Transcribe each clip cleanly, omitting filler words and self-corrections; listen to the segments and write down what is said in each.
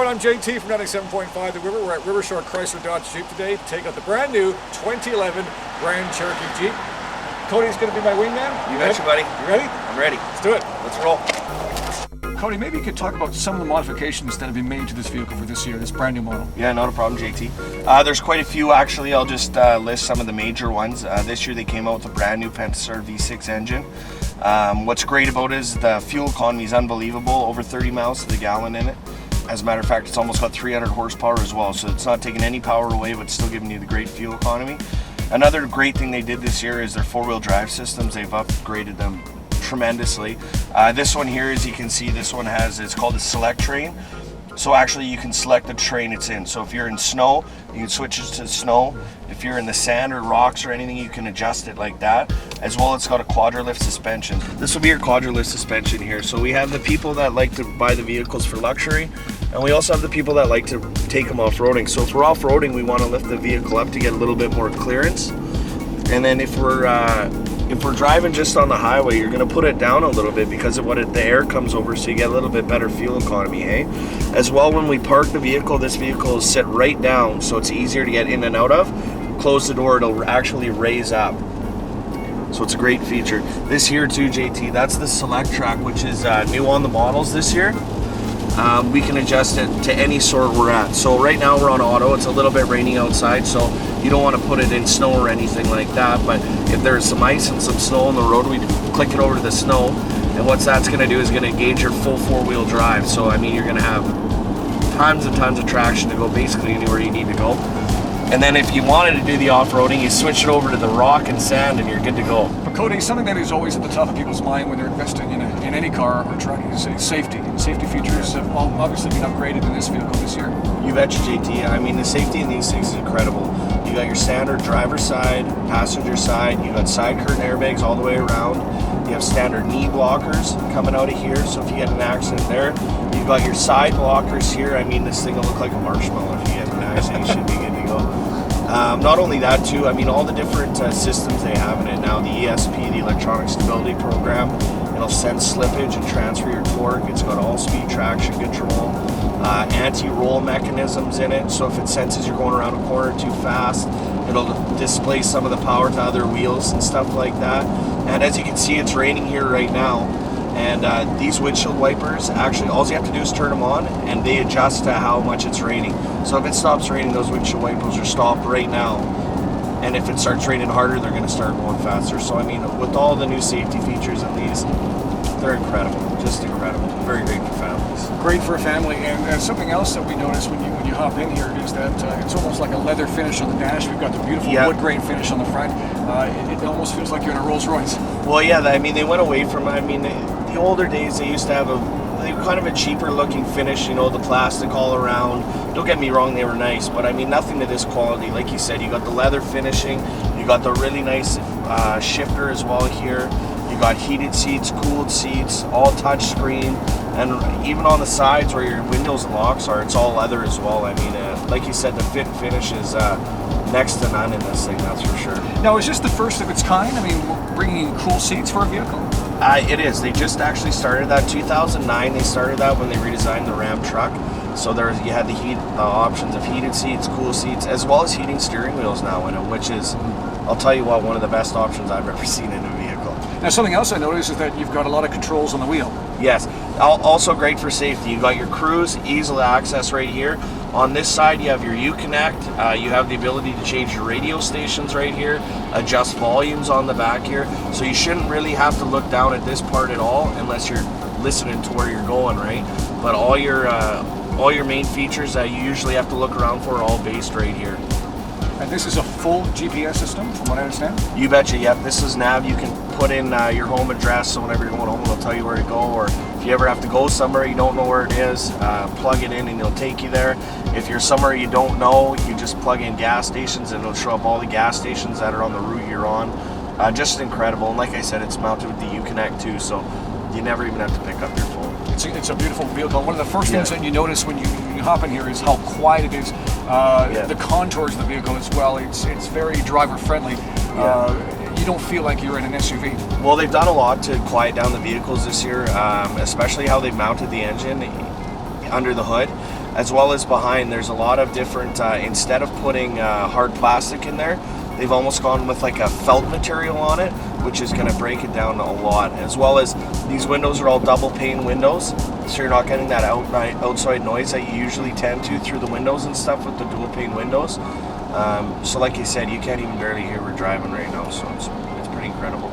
everyone, I'm JT from 97.5 The River. We're at Rivershore Chrysler Dodge Jeep today to take out the brand new 2011 Grand Cherokee Jeep. Cody's going to be my wingman. You betcha, buddy. You ready? I'm ready. Let's do it. Let's roll. Cody, maybe you could talk about some of the modifications that have been made to this vehicle for this year, this brand new model. Yeah, not a problem, JT. There's quite a few, actually. I'll just list some of the major ones. This year they came out with a brand new Pentastar V6 engine. What's great about it is the fuel economy is unbelievable, over 30 miles to the gallon in it. As a matter of fact, it's almost got 300 horsepower as well, so it's not taking any power away, but still giving you the great fuel economy. Another great thing they did this year is their four-wheel drive systems. They've upgraded them tremendously. This one here, as you can see, this one it's called a select train. So actually you can select the terrain it's in. So if you're in snow, you can switch it to snow. If you're in the sand or rocks or anything, you can adjust it like that. As well, it's got a quadra-lift suspension. This will be your quadra-lift suspension here. So we have the people that like to buy the vehicles for luxury, and we also have the people that like to take them off-roading. So if we're off-roading, we want to lift the vehicle up to get a little bit more clearance. And then if we're driving just on the highway, you're going to put it down a little bit because of the air comes over, so you get a little bit better fuel economy, hey? As well, when we park the vehicle, this vehicle is set right down, so it's easier to get in and out of. Close the door, it'll actually raise up. So it's a great feature. This here too, JT, that's the Select Track, which is new on the models this year. We can adjust it to any sort we're at. So right now we're on auto. It's a little bit raining outside, so you don't want to put it in snow or anything like that. But if there's some ice and some snow on the road, we click it over to the snow. And what that's going to do is going to engage your full four-wheel drive. So I mean, you're going to have tons and tons of traction to go basically anywhere you need to go. And then if you wanted to do the off-roading, you switch it over to the rock and sand and you're good to go. But Cody, something that is always at the top of people's mind when they're investing in any car or truck is safety. And safety features have obviously been upgraded in this vehicle this year. You betcha, JT. I mean, the safety in these things is incredible. You got your standard driver's side, passenger side, you got side curtain airbags all the way around. You have standard knee blockers coming out of here, so if you get an accident there, you've got your side blockers here. I mean, this thing will look like a marshmallow if you get an accident. You should be good to go. Not only that too, I mean, all the different systems they have in it now, the ESP, the electronic stability program, it'll sense slippage and transfer your torque. It's got all-speed traction control, anti-roll mechanisms in it, so if it senses you're going around a corner too fast, it'll display some of the power to other wheels and stuff like that. And as you can see, it's raining here right now, and these windshield wipers, actually all you have to do is turn them on and they adjust to how much it's raining. So if it stops raining, those windshield wipers are stopped right now, and if it starts raining harder, they're going to start going faster. So I mean, with all the new safety features in these, they're incredible, just incredible. Very great for families. Great for a family. And something else that we notice when you hop in here is that it's almost like a leather finish on the dash. We've got the beautiful wood grain finish on the front. It almost feels like you're in a Rolls Royce. Well, yeah, I mean, they went away from, I mean, the older days, they used to have kind of a cheaper looking finish, you know, the plastic all around. Don't get me wrong, they were nice, but I mean, nothing to this quality. Like you said, you got the leather finishing, you got the really nice shifter as well here. You got heated seats, cooled seats, all touch screen, and even on the sides where your windows and locks are, it's all leather as well. I mean, like you said, the fit and finish is next to none in this thing, that's for sure. Now, is this the first of its kind? I mean, bringing in cool seats for a vehicle? It is. They just actually started that. 2009, they started that when they redesigned the Ram truck. So you had the options of heated seats, cool seats, as well as heating steering wheels now in it, which is, I'll tell you what, one of the best options I've ever seen in a vehicle. Now, something else I noticed is that you've got a lot of controls on the wheel. Yes, also great for safety. You got your cruise, easily access right here. On this side, you have your Uconnect. You have the ability to change your radio stations right here, adjust volumes on the back here. So you shouldn't really have to look down at this part at all unless you're listening to where you're going, right? But all your main features that you usually have to look around for are all based right here. And this is a full GPS system, from what I understand? You betcha, yep. This is nav. You can put in your home address, so whenever you're going home, it'll tell you where to go. Or if you ever have to go somewhere you don't know where it is, plug it in and it'll take you there. If you're somewhere you don't know, you just plug in gas stations and it'll show up all the gas stations that are on the route you're on. Just incredible. And like I said, it's mounted with the Uconnect too, so you never even have to pick up your phone. It's a beautiful vehicle. One of the first things that you notice when you hop in here is how quiet it is. The contours of the vehicle as well. It's very driver friendly. You don't feel like you're in an SUV. Well, they've done a lot to quiet down the vehicles this year, especially how they've mounted the engine under the hood. as well as behind. There's a lot of different, instead of putting hard plastic in there, they've almost gone with like a felt material on it, which is going to break it down a lot. As well as these windows are all double pane windows, so you're not getting that outside noise that you usually tend to through the windows and stuff with the dual pane windows. So like you said, you can't even barely hear we're driving right now, so it's pretty incredible.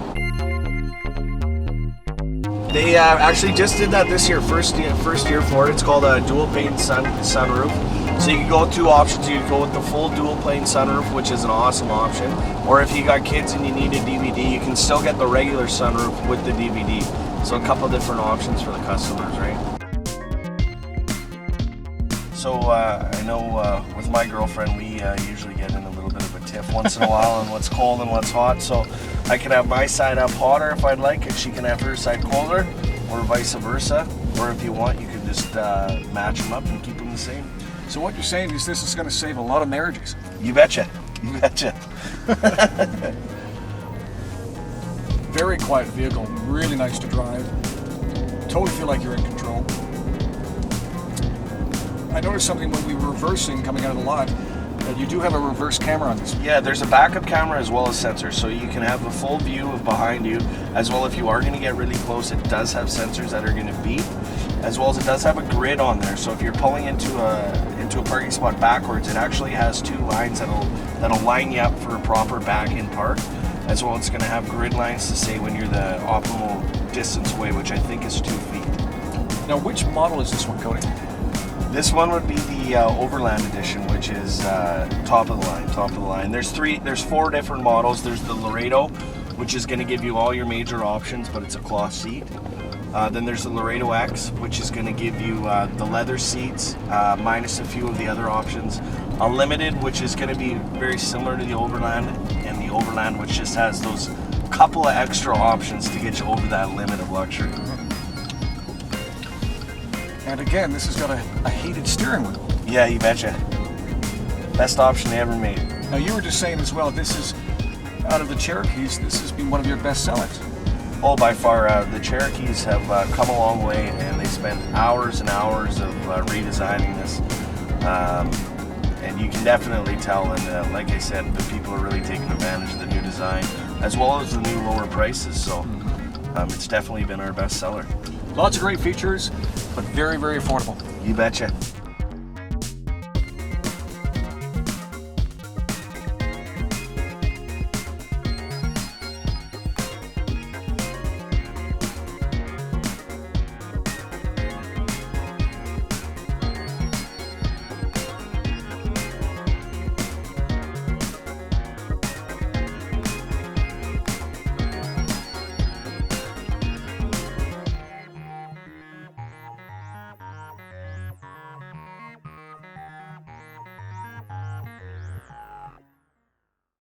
They actually just did that this year, first year for it. It's called a dual pane sunroof. So you can go with two options. You can go with the full dual pane sunroof, which is an awesome option. Or if you got kids and you need a DVD, you can still get the regular sunroof with the DVD. So a couple different options for the customers, right? So I know with my girlfriend, we usually get in a little bit of a tiff once in a while on what's cold and what's hot. So I can have my side up hotter if I'd like, and she can have her side colder, or vice versa. Or if you want, you can just match them up and keep them the same. So what you're saying is this is going to save a lot of marriages. You betcha. You betcha. Very quiet vehicle, really nice to drive. Totally feel like you're in control. I noticed something when we were reversing coming out of the lot, that you do have a reverse camera on this. Yeah, there's a backup camera as well as sensors, so you can have a full view of behind you. As well, if you are going to get really close, it does have sensors that are going to beep, as well as it does have a grid on there. So if you're pulling into a parking spot backwards, it actually has two lines that'll line you up for a proper back-in park. As well, it's going to have grid lines to say when you're the optimal distance away, which I think is 2 feet. Now, which model is this one, Cody? This one would be the Overland Edition, which is top of the line. There's four different models. There's the Laredo, which is going to give you all your major options, but it's a cloth seat. Then there's the Laredo X, which is going to give you the leather seats, minus a few of the other options. Unlimited, which is going to be very similar to the Overland, and the Overland, which just has those couple of extra options to get you over that limit of luxury. And again, this has got a heated steering wheel. Yeah, you betcha. Best option they ever made. Now, you were just saying as well, this is, out of the Cherokees, this has been one of your best sellers. Oh, by far. The Cherokees have come a long way, and they spent hours and hours of redesigning this. And you can definitely tell, and like I said, the people are really taking advantage of the new design, as well as the new lower prices. So it's definitely been our best seller. Lots of great features, but very, very affordable. You betcha.